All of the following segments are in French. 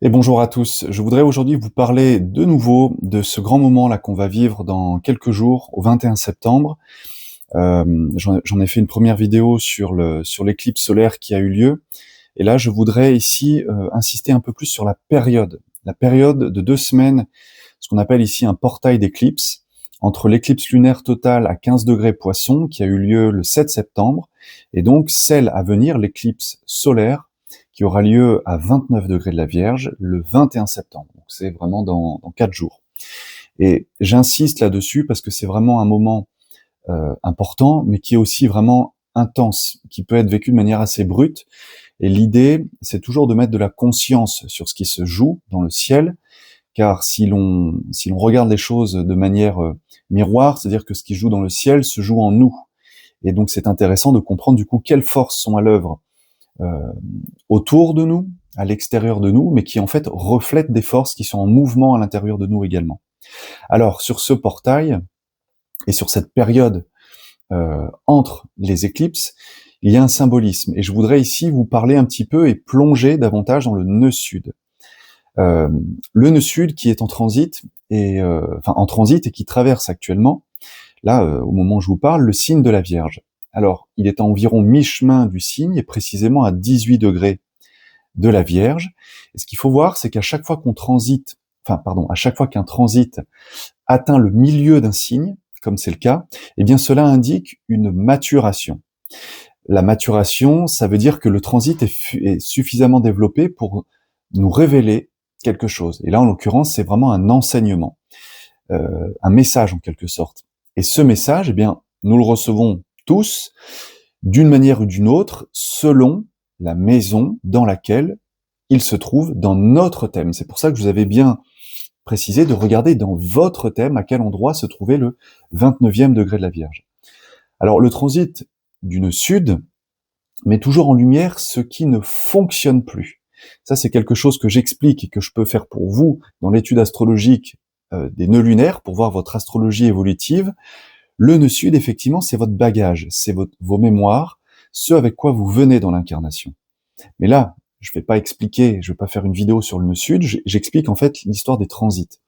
Et bonjour à tous. Je voudrais aujourd'hui vous parler de nouveau de ce grand moment là qu'on va vivre dans quelques jours, au 21 septembre. J'en ai fait une première vidéo sur l'éclipse solaire qui a eu lieu. Et là, je voudrais ici insister un peu plus sur la période de 2 semaines, ce qu'on appelle ici un portail d'éclipse, entre l'éclipse lunaire totale à 15 degrés Poisson, qui a eu lieu le 7 septembre, et donc celle à venir, l'éclipse solaire, qui aura lieu à 29 degrés de la Vierge le 21 septembre. Donc c'est vraiment dans 4 jours. Et j'insiste là-dessus parce que c'est vraiment un moment important, mais qui est aussi vraiment intense, qui peut être vécu de manière assez brute. Et l'idée, c'est toujours de mettre de la conscience sur ce qui se joue dans le ciel, car si l'on regarde les choses de manière miroir, c'est-à-dire que ce qui joue dans le ciel se joue en nous. Et donc c'est intéressant de comprendre du coup quelles forces sont à l'œuvre autour de nous, à l'extérieur de nous, mais qui en fait reflètent des forces qui sont en mouvement à l'intérieur de nous également. Alors sur ce portail et sur cette période entre les éclipses, il y a un symbolisme. Et je voudrais ici vous parler un petit peu et plonger davantage dans le nœud sud. Le nœud sud qui est en transit et qui traverse actuellement, là au moment où je vous parle, le signe de la Vierge. Alors, il est à environ mi-chemin du signe et précisément à 18 degrés de la Vierge. Et ce qu'il faut voir, c'est qu'à chaque fois à chaque fois qu'un transit atteint le milieu d'un signe, comme c'est le cas, eh bien cela indique une maturation. La maturation, ça veut dire que le transit est suffisamment développé pour nous révéler quelque chose. Et là, en l'occurrence, c'est vraiment un enseignement, un message en quelque sorte. Et ce message, eh bien, nous le recevons tous, d'une manière ou d'une autre, selon la maison dans laquelle il se trouve dans notre thème. C'est pour ça que je vous avais bien précisé de regarder dans votre thème à quel endroit se trouvait le 29e degré de la Vierge. Alors, le transit du nœud sud met toujours en lumière ce qui ne fonctionne plus. Ça, c'est quelque chose que j'explique et que je peux faire pour vous dans l'étude astrologique des nœuds lunaires pour voir votre astrologie évolutive. Le nœud sud, effectivement, c'est votre bagage, c'est vos mémoires, ce avec quoi vous venez dans l'incarnation. Mais là, je vais pas expliquer, je vais pas faire une vidéo sur le nœud sud, j'explique en fait l'histoire des transits.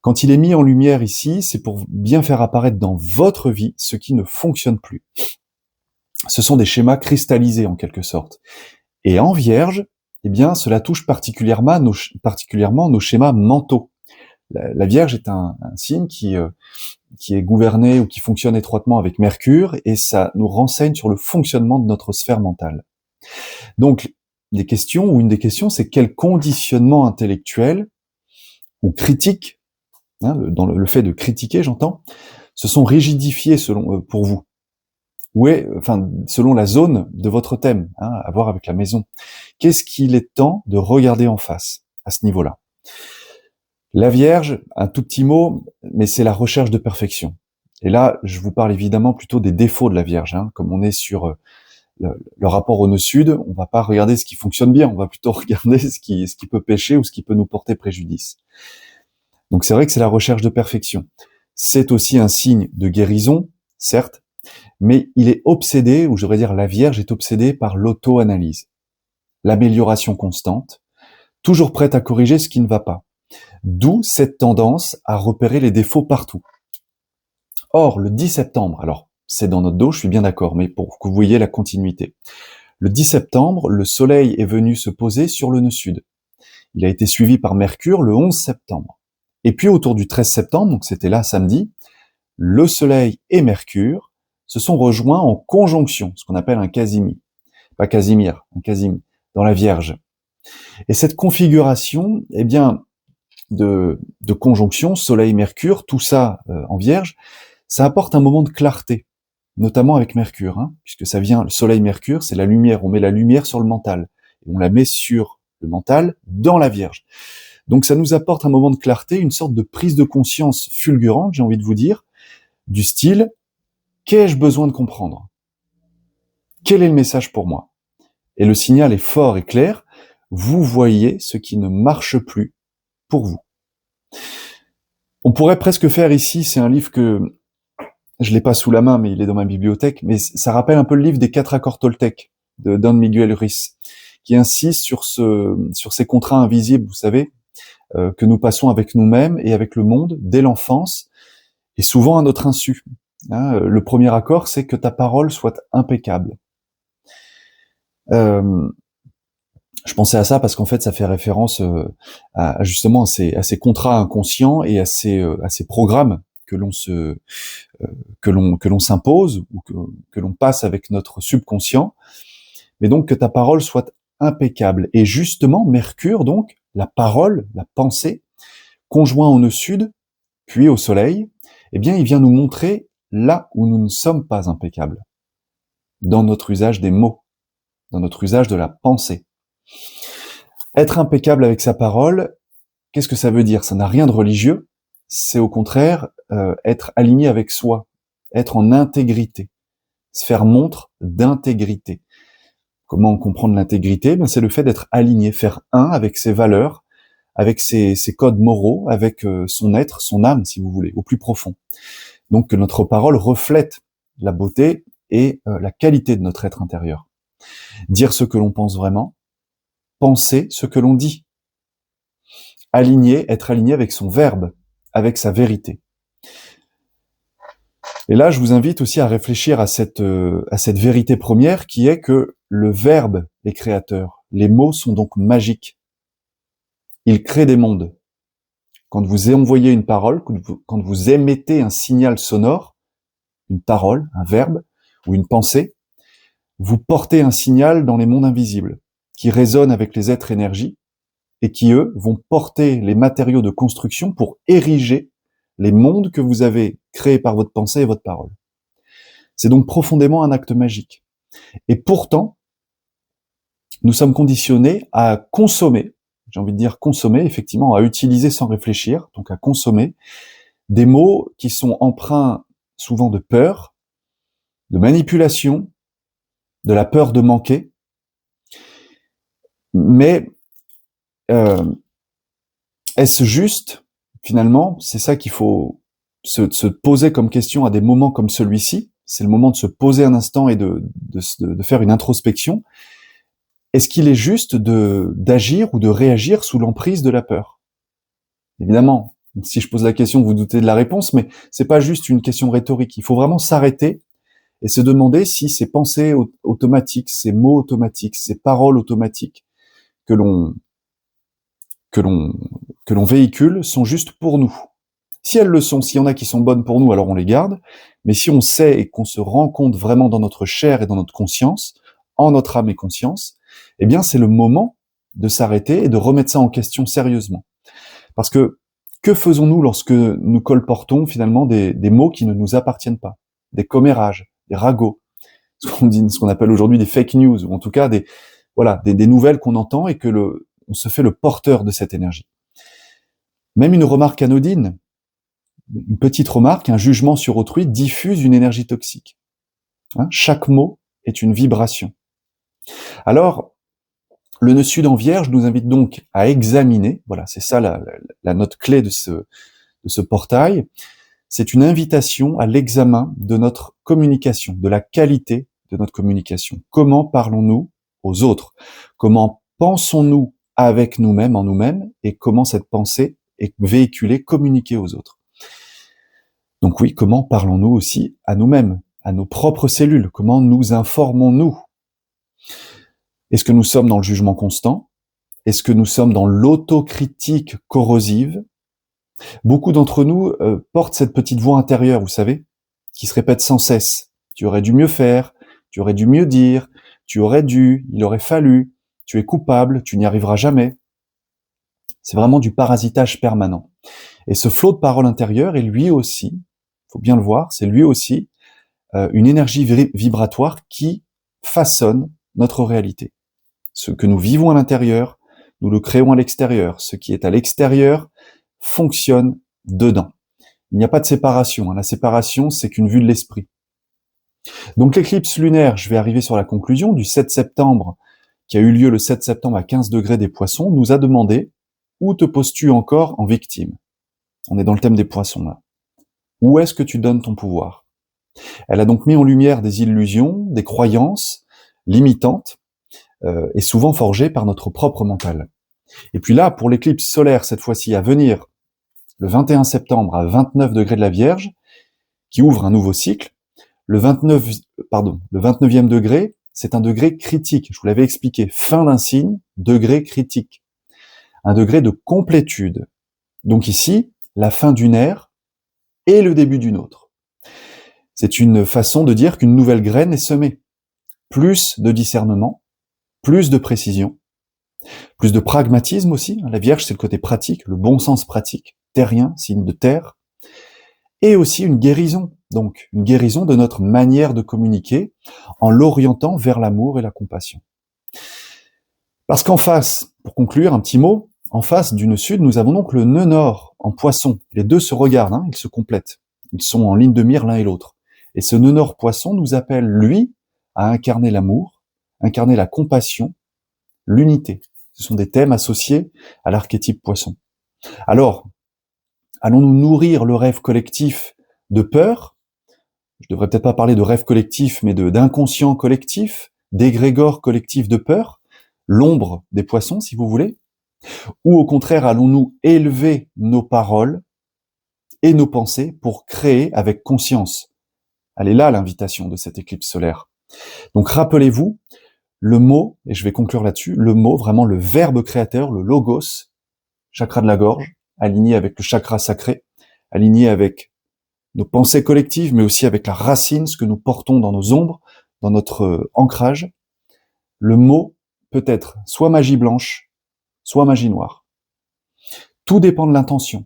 Quand il est mis en lumière ici, c'est pour bien faire apparaître dans votre vie ce qui ne fonctionne plus. Ce sont des schémas cristallisés en quelque sorte. Et en Vierge, eh bien, cela touche particulièrement nos schémas mentaux. La Vierge est un signe qui est gouverné ou qui fonctionne étroitement avec Mercure, et ça nous renseigne sur le fonctionnement de notre sphère mentale. Donc, une des questions, c'est quel conditionnement intellectuel ou critique, dans le fait de critiquer, j'entends, se sont rigidifiés pour vous, selon la zone de votre thème, à voir avec la maison. Qu'est-ce qu'il est temps de regarder en face à ce niveau-là? La Vierge, un tout petit mot, mais c'est la recherche de perfection. Et là, je vous parle évidemment plutôt des défauts de la Vierge. Comme on est sur le rapport au nœud sud, on va pas regarder ce qui fonctionne bien, on va plutôt regarder ce qui peut pécher ou ce qui peut nous porter préjudice. Donc c'est vrai que c'est la recherche de perfection. C'est aussi un signe de guérison, certes, mais il est obsédé, ou je devrais dire la Vierge est obsédée par l'auto-analyse, l'amélioration constante, toujours prête à corriger ce qui ne va pas. D'où cette tendance à repérer les défauts partout. Or, le 10 septembre, alors c'est dans notre dos, je suis bien d'accord, mais pour que vous voyez la continuité. Le 10 septembre, le Soleil est venu se poser sur le nœud sud. Il a été suivi par Mercure le 11 septembre. Et puis autour du 13 septembre, donc c'était là samedi, le Soleil et Mercure se sont rejoints en conjonction, ce qu'on appelle un Casimir. Pas Casimir, un Casimir, dans la Vierge. Et cette configuration, eh bien, de conjonction, Soleil-Mercure, tout ça en Vierge, ça apporte un moment de clarté, notamment avec Mercure, puisque ça vient, le Soleil-Mercure, c'est la lumière, on met la lumière sur le mental, et on la met sur le mental dans la Vierge. Donc ça nous apporte un moment de clarté, une sorte de prise de conscience fulgurante, j'ai envie de vous dire, du style, qu'ai-je besoin de comprendre? Quel est le message pour moi? Et le signal est fort et clair, vous voyez ce qui ne marche plus pour vous. On pourrait presque faire ici, c'est un livre que je l'ai pas sous la main, mais il est dans ma bibliothèque, mais ça rappelle un peu le livre des 4 accords Toltec de Don Miguel Ruiz, qui insiste sur ces contrats invisibles, vous savez, que nous passons avec nous-mêmes et avec le monde dès l'enfance, et souvent à notre insu. Hein, le premier accord, c'est que ta parole soit impeccable. Je pensais à ça parce qu'en fait, ça fait référence à justement à ces contrats inconscients et à ces programmes que l'on s'impose ou que l'on passe avec notre subconscient. Mais donc que ta parole soit impeccable. Et justement, Mercure, donc, la parole, la pensée, conjoint au nœud sud, puis au soleil, eh bien, il vient nous montrer là où nous ne sommes pas impeccables, dans notre usage des mots, dans notre usage de la pensée. Être impeccable avec sa parole, qu'est-ce que ça veut dire? Ça n'a rien de religieux, c'est au contraire être aligné avec soi, être en intégrité, se faire montre d'intégrité. Comment comprendre l'intégrité? C'est le fait d'être aligné, faire un avec ses valeurs, avec ses codes moraux, avec son être, son âme, si vous voulez, au plus profond. Donc que notre parole reflète la beauté et la qualité de notre être intérieur. Dire ce que l'on pense vraiment, penser ce que l'on dit. Être aligné avec son verbe, avec sa vérité. Et là, je vous invite aussi à réfléchir à cette vérité première qui est que le verbe est créateur. Les mots sont donc magiques. Ils créent des mondes. Quand vous envoyez une parole, quand vous émettez un signal sonore, une parole, un verbe ou une pensée, vous portez un signal dans les mondes invisibles qui résonnent avec les êtres énergie et qui, eux, vont porter les matériaux de construction pour ériger les mondes que vous avez créés par votre pensée et votre parole. C'est donc profondément un acte magique. Et pourtant, nous sommes conditionnés à consommer, j'ai envie de dire consommer, effectivement, à utiliser sans réfléchir, donc à consommer, des mots qui sont empreints souvent de peur, de manipulation, de la peur de manquer. Mais est-ce juste? Finalement, c'est ça qu'il faut se poser comme question à des moments comme celui-ci. C'est le moment de se poser un instant et de faire une introspection. Est-ce qu'il est juste d'agir ou de réagir sous l'emprise de la peur? Évidemment, si je pose la question, vous doutez de la réponse, mais c'est pas juste une question rhétorique. Il faut vraiment s'arrêter et se demander si ces pensées automatiques, ces mots automatiques, ces paroles automatiques que l'on véhicule sont juste pour nous. Si elles le sont, s'il y en a qui sont bonnes pour nous, alors on les garde. Mais si on sait et qu'on se rend compte vraiment dans notre chair et dans notre conscience, en notre âme et conscience, eh bien c'est le moment de s'arrêter et de remettre ça en question sérieusement. Parce que faisons-nous lorsque nous colportons finalement des mots qui ne nous appartiennent pas, des commérages, des ragots, ce qu'on appelle aujourd'hui des fake news, ou en tout cas des nouvelles qu'on entend et que on se fait le porteur de cette énergie. Même une remarque anodine, une petite remarque, un jugement sur autrui diffuse une énergie toxique. Chaque mot est une vibration. Alors, le nœud sud en Vierge nous invite donc à examiner, voilà, c'est ça la note clé de ce portail, c'est une invitation à l'examen de notre communication, de la qualité de notre communication. Comment parlons-nous aux autres? Comment pensons-nous avec nous-mêmes, en nous-mêmes, et comment cette pensée est véhiculée, communiquée aux autres? Donc oui, comment parlons-nous aussi à nous-mêmes, à nos propres cellules? Comment nous informons-nous? Est-ce que nous sommes dans le jugement constant? Est-ce que nous sommes dans l'autocritique corrosive? Beaucoup d'entre nous portent cette petite voix intérieure, vous savez, qui se répète sans cesse. Tu aurais dû mieux faire, tu aurais dû mieux dire, tu aurais dû, il aurait fallu, tu es coupable, tu n'y arriveras jamais. C'est vraiment du parasitage permanent. Et ce flot de parole intérieure est lui aussi, faut bien le voir, c'est lui aussi une énergie vibratoire qui façonne notre réalité. Ce que nous vivons à l'intérieur, nous le créons à l'extérieur. Ce qui est à l'extérieur fonctionne dedans. Il n'y a pas de séparation. La séparation, c'est qu'une vue de l'esprit. Donc l'éclipse lunaire, je vais arriver sur la conclusion, du 7 septembre, qui a eu lieu le 7 septembre à 15 degrés des Poissons, nous a demandé « Où te poses-tu encore en victime ?» On est dans le thème des Poissons, là. Où est-ce que tu donnes ton pouvoir? Elle a donc mis en lumière des illusions, des croyances limitantes, est souvent forgée par notre propre mental. Et puis là, pour l'éclipse solaire, cette fois-ci, à venir, le 21 septembre à 29 degrés de la Vierge, qui ouvre un nouveau cycle, le 29e degré, c'est un degré critique. Je vous l'avais expliqué. Fin d'un signe, degré critique. Un degré de complétude. Donc ici, la fin d'une ère et le début d'une autre. C'est une façon de dire qu'une nouvelle graine est semée. Plus de discernement, plus de précision, plus de pragmatisme aussi. La Vierge, c'est le côté pratique, le bon sens pratique, terrien, signe de terre. Et aussi une guérison, donc une guérison de notre manière de communiquer en l'orientant vers l'amour et la compassion. Parce qu'en face, pour conclure, un petit mot, en face du nœud sud, nous avons donc le nœud nord en poisson. Les deux se regardent, ils se complètent. Ils sont en ligne de mire l'un et l'autre. Et ce nœud nord poisson nous appelle, lui, à incarner l'amour, incarner la compassion, l'unité. Ce sont des thèmes associés à l'archétype poisson. Alors, allons-nous nourrir le rêve collectif de peur? Je devrais peut-être pas parler de rêve collectif, mais d'inconscient collectif, d'égrégore collectif de peur, l'ombre des poissons, si vous voulez. Ou au contraire, allons-nous élever nos paroles et nos pensées pour créer avec conscience? Elle est là l'invitation de cette éclipse solaire. Donc rappelez-vous, le mot, et je vais conclure là-dessus, le mot, vraiment le verbe créateur, le logos, chakra de la gorge, aligné avec le chakra sacré, aligné avec nos pensées collectives, mais aussi avec la racine, ce que nous portons dans nos ombres, dans notre ancrage. Le mot peut être soit magie blanche, soit magie noire. Tout dépend de l'intention.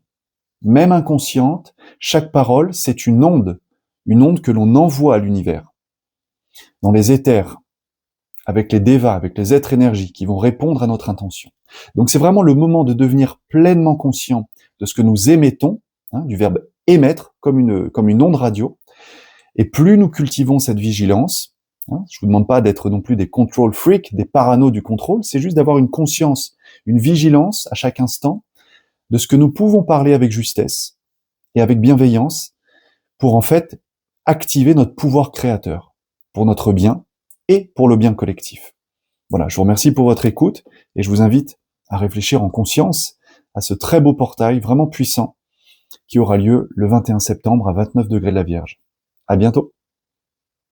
Même inconsciente, chaque parole, c'est une onde que l'on envoie à l'univers. Dans les éthers, avec les devas, avec les êtres énergies qui vont répondre à notre intention. Donc c'est vraiment le moment de devenir pleinement conscient de ce que nous émettons, du verbe émettre, comme une onde radio. Et plus nous cultivons cette vigilance, je vous demande pas d'être non plus des control freaks, des paranos du contrôle, c'est juste d'avoir une conscience, une vigilance à chaque instant de ce que nous pouvons parler avec justesse et avec bienveillance pour en fait activer notre pouvoir créateur, pour notre bien et pour le bien collectif. Voilà, je vous remercie pour votre écoute et je vous invite à réfléchir en conscience à ce très beau portail vraiment puissant qui aura lieu le 21 septembre à 29 degrés de la Vierge. À bientôt.